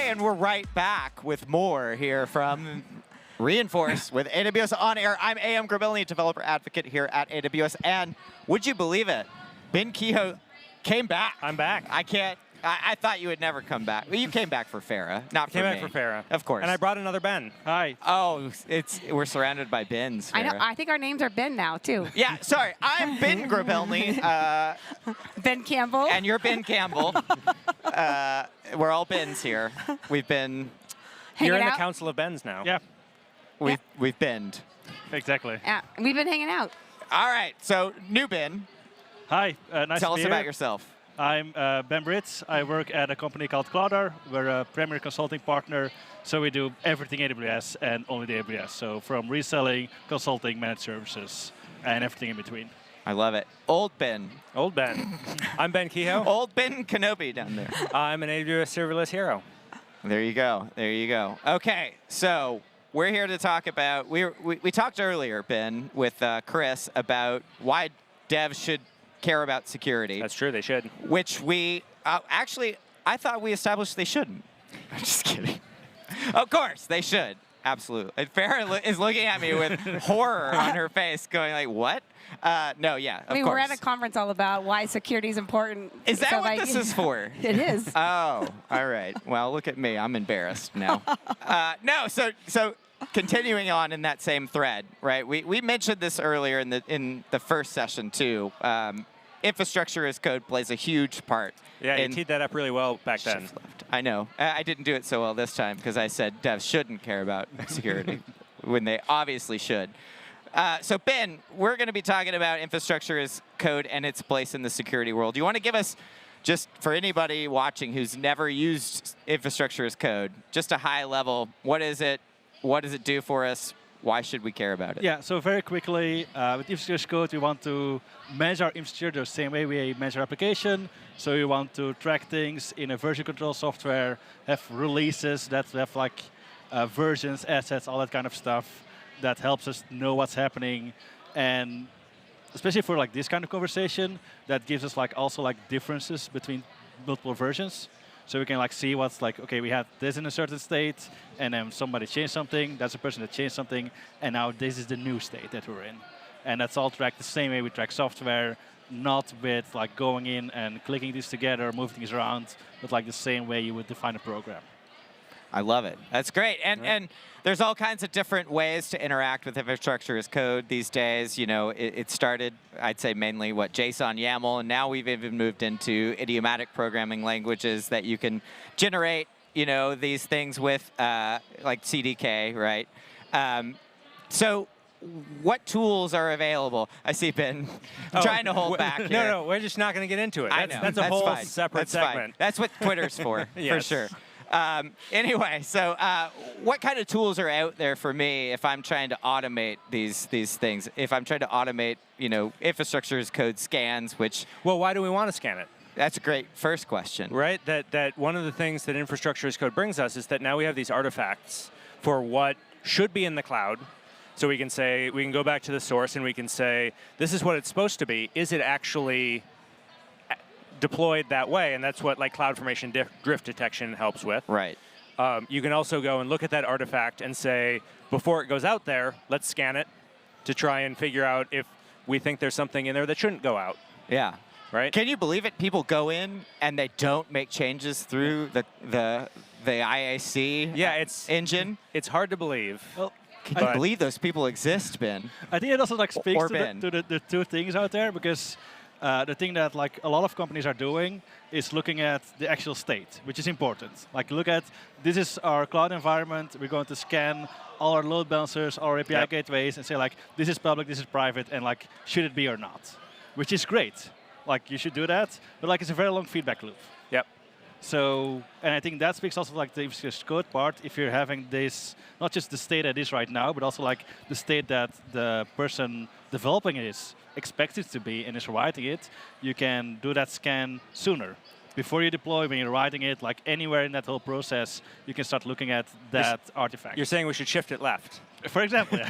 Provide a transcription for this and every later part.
and we're right back with more here from Reinforce with AWS On Air. I'm A.M. Grabelny, developer advocate here at AWS. And would you believe it? Ben Kehoe came back. I'm back. I thought you would never come back. Well, you came back for Farah, not for me. Came back for Farah. Of course. And I brought another Ben. Hi. Oh, we're surrounded by Bens. I know. I think our names are Ben now, too. Yeah, sorry. I'm Ben Grabelny. Ben Campbell. And you're Ben Campbell. We're all Bens here. We've been... You're in out? the Council of Bens now. Yeah, We've benned. exactly. Yeah, we've been hanging out. All right, so new Ben. Hi, nice Tell to us be about here. yourself. I'm Ben Bridts. I work at a company called Cloudar. We're a premier consulting partner, so we do everything AWS and only the AWS. So from reselling, consulting, managed services, and everything in between. I love it. Old Ben. Old Ben. I'm Ben Kehoe. Old Ben Kenobi down there. I'm an AWS Serverless Hero. There you go. There you go. Okay, so we're here to talk about, we talked earlier, Ben, with Chris about why devs should care about security. That's true, they should. Which we, actually, I thought we established they shouldn't. I'm just kidding. Of course, they should. Absolutely. And Farah is looking at me with horror on her face, going like, what? No, yeah, of course. We're at a conference all about why security is important. Is that so what this is for? It is. Oh, all right. Well, look at me. I'm embarrassed now. No, so continuing on in that same thread, right? We mentioned this earlier in the first session too. Infrastructure as code plays a huge part. Yeah, you teed that up really well back then. Shift left. I know. I didn't do it so well this time because I said devs shouldn't care about security when they obviously should. So Ben, we're going to be talking about infrastructure as code and its place in the security world. Do you want to give us, just for anybody watching who's never used infrastructure as code, just a high level, what is it? What does it do for us? Why should we care about it? Yeah, so very quickly, with infrastructure as code, we want to manage our infrastructure the same way we manage our application. So we want to track things in a version control software, have releases that have like versions, assets, all that kind of stuff that helps us know what's happening. And especially for like this kind of conversation, that gives us like also like differences between multiple versions. So we can like see what's like, okay, we had this in a certain state, and then somebody changed something, that's a person that changed something, and now this is the new state that we're in. And that's all tracked the same way we track software, not with like going in and clicking these together, moving things around, but like the same way you would define a program. I love it. That's great. And there's all kinds of different ways to interact with infrastructure as code these days. You know, it started, I'd say, mainly JSON, YAML, and now we've even moved into idiomatic programming languages that you can generate, these things with, like CDK, right? So what tools are available? I see Ben trying to hold back here. No, we're just not going to get into it. That's a whole separate segment. That's what Twitter's for, for sure. Anyway, so what kind of tools are out there for me if I'm trying to automate these things? If I'm trying to automate, infrastructure as code scans, which... Well, why do we want to scan it? That's a great first question. Right, that one of the things that infrastructure as code brings us is that now we have these artifacts for what should be in the cloud. So we can say, we can go back to the source and we can say, this is what it's supposed to be. Is it actually deployed that way? And that's what like CloudFormation drift detection helps with. Right. You can also go and look at that artifact and say, before it goes out there, let's scan it to try and figure out if we think there's something in there that shouldn't go out. Yeah. Right? Can you believe it? People go in and they don't make changes through the IAC engine? It's hard to believe. Well, can you believe those people exist, Ben? I think it also like speaks to the two things out there, because the thing that like a lot of companies are doing is looking at the actual state, which is important. Like look at, this is our cloud environment, we're going to scan all our load balancers, all our API gateways, and say like, this is public, this is private, and like, should it be or not? Which is great. Like you should do that, but like it's a very long feedback loop. Yep. So, and I think that speaks also like the infrastructure code part. If you're having this, not just the state that is right now, but also like the state that the person developing it is expected to be and is writing it, you can do that scan sooner. Before you deploy, when you're writing it, like anywhere in that whole process, you can start looking at that artifact. You're saying we should shift it left. For example, yeah.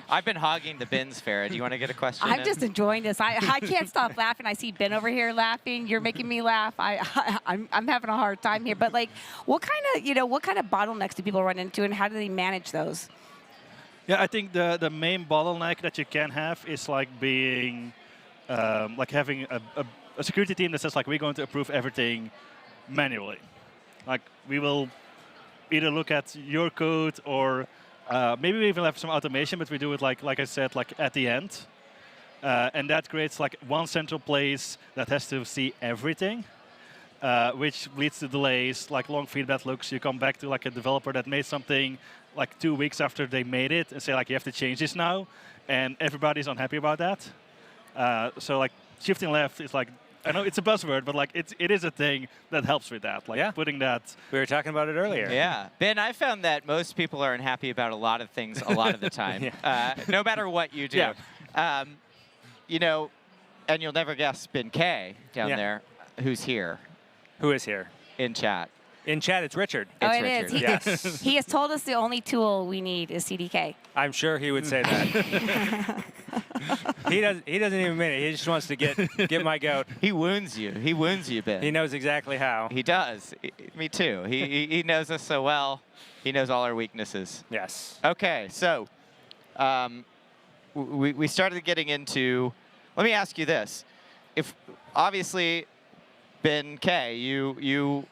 I've been hogging the bins, Farah. Do you want to get a question I'm in? just enjoying this. I can't stop laughing. I see Ben over here laughing. You're making me laugh. I'm having a hard time here. But like, what kind of bottlenecks do people run into, and how do they manage those? Yeah, I think the main bottleneck that you can have is like being, like having a security team that says like we're going to approve everything manually. Like we will either look at your code or maybe we even have some automation, but we do it like I said, like at the end. And that creates like one central place that has to see everything, which leads to delays, like long feedback loops. You come back to like a developer that made something like 2 weeks after they made it and say like, you have to change this now. And everybody's unhappy about that. So like shifting left is like, I know it's a buzzword, but like it is a thing that helps with that. Like putting that. We were talking about it earlier. Yeah. Ben, I found that most people are unhappy about a lot of things a lot of the time, no matter what you do. Yeah. You know, and you'll never guess Ben K down there, who's here Who is here? in chat. In chat, it's Richard. Oh, It's it Richard. is. Yes. He has told us the only tool we need is CDK. I'm sure he would say that. He doesn't even mean it. He just wants to get my goat. He wounds you. He wounds you, Ben. He knows exactly how. He does. Me too. He knows us so well. He knows all our weaknesses. Yes. Okay, so we started getting into. Let me ask you this: if obviously, Ben K, you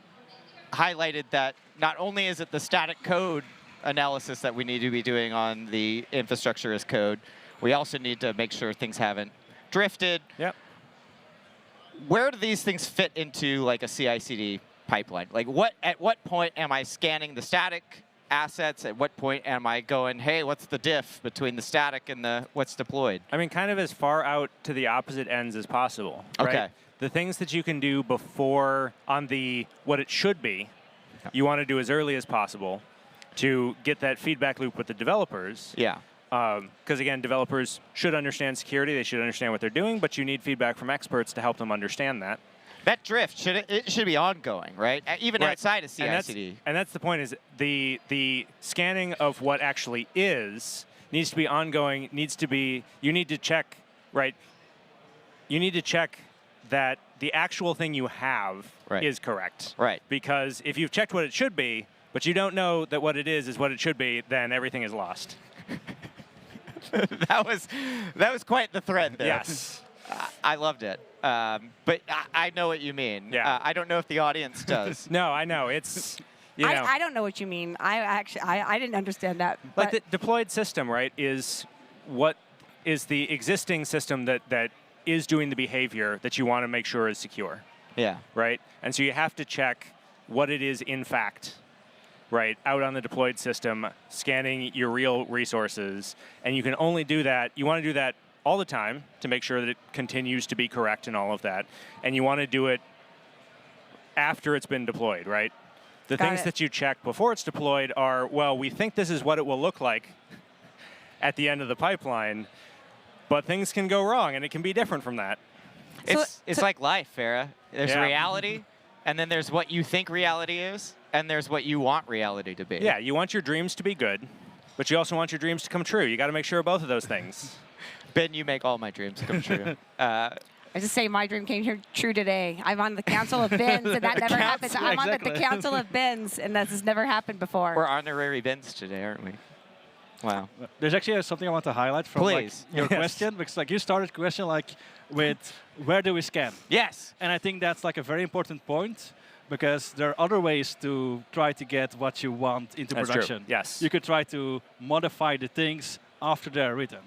highlighted that not only is it the static code analysis that we need to be doing on the infrastructure as code, we also need to make sure things haven't drifted. Yep. Where do these things fit into like a CI/CD pipeline? Like at what point am I scanning the static assets? At what point am I going, hey, what's the diff between the static and the what's deployed? I mean, kind of as far out to the opposite ends as possible. Okay. Right? The things that you can do before on the what it should be, you want to do as early as possible to get that feedback loop with the developers. Yeah. Because again, developers should understand security. They should understand what they're doing, but you need feedback from experts to help them understand that. That drift it should be ongoing, right? Even outside of CI/CD. And that's the point. Is the scanning of what actually is needs to be ongoing. Needs to be. You need to check, right? You need to check that the actual thing you have is correct. Right. Because if you've checked what it should be, but you don't know that what it is what it should be, then everything is lost. that was quite the thread there. Yes. I loved it. But I know what you mean. Yeah. I don't know if the audience does. No, I know. It's, you know. I don't know what you mean. I didn't understand that. Like the deployed system, right, is what is the existing system that is doing the behavior that you want to make sure is secure. Yeah. Right? And so you have to check what it is in fact, right, out on the deployed system, scanning your real resources. And you can only do that, you want to do that all the time to make sure that it continues to be correct and all of that. And you want to do it after it's been deployed, right? The things that you check before it's deployed are, well, we think this is what it will look like at the end of the pipeline, but things can go wrong, and it can be different from that. It's like life, Farah. There's reality, and then there's what you think reality is, and there's what you want reality to be. Yeah, you want your dreams to be good, but you also want your dreams to come true. You got to make sure of both of those things. Ben, you make all my dreams come true. I just say my dream came here true today. I'm on the Council of Bens, and that never happened. I'm on the Council of Bens, and this has never happened before. We're honorary Bens today, aren't we? Wow. There's actually something I want to highlight from like, your question, because like you started the question like with where do we scan? Yes. And I think that's like a very important point, because there are other ways to try to get what you want into production. True. Yes. You could try to modify the things after they're written.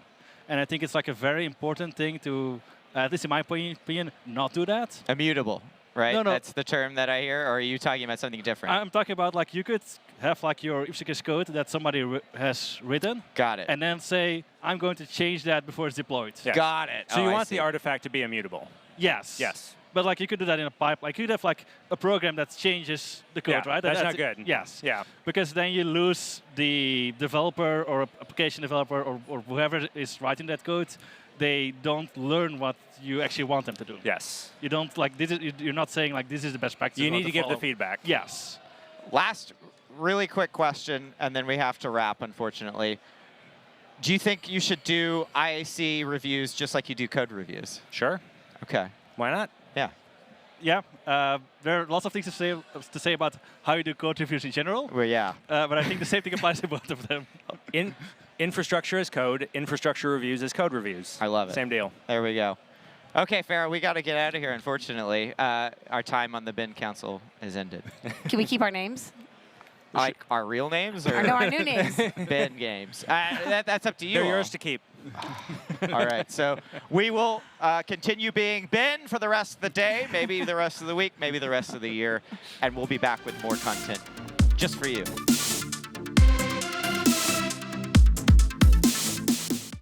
And I think it's like a very important thing to, at least in my opinion, not do that. Immutable, right? No. That's the term that I hear, or are you talking about something different? I'm talking about like you could have like your Inforce code that somebody has written. Got it. And then say, I'm going to change that before it's deployed. Yes. Got it. So you want the artifact to be immutable. Yes. Yes. But like you could do that in a pipe. Like you could have like a program that changes the code, right? That's not good. Yes. Yeah. Because then you lose the developer or application developer or whoever is writing that code. They don't learn what you actually want them to do. Yes. You don't like this. You're not saying like this is the best practice. You need to give the follow. feedback. Yes. Last really quick question, and then we have to wrap, unfortunately. Do you think you should do IAC reviews just like you do code reviews? Sure. Okay. Why not? Yeah. Yeah, there are lots of things to say about how you do code reviews in general. Well, yeah. But I think the same thing applies to both of them. Infrastructure is code. Infrastructure reviews is code reviews. I love it. Same deal. There we go. Okay, Farrah, we got to get out of here, unfortunately. Our time on the Ben Council has ended. Can we keep our names? Like our real names? Or No, our new names. Ben Games. That's up to you. They're all. yours to keep. All right, so we will continue being Ben for the rest of the day, maybe the rest of the week, maybe the rest of the year, and we'll be back with more content just for you.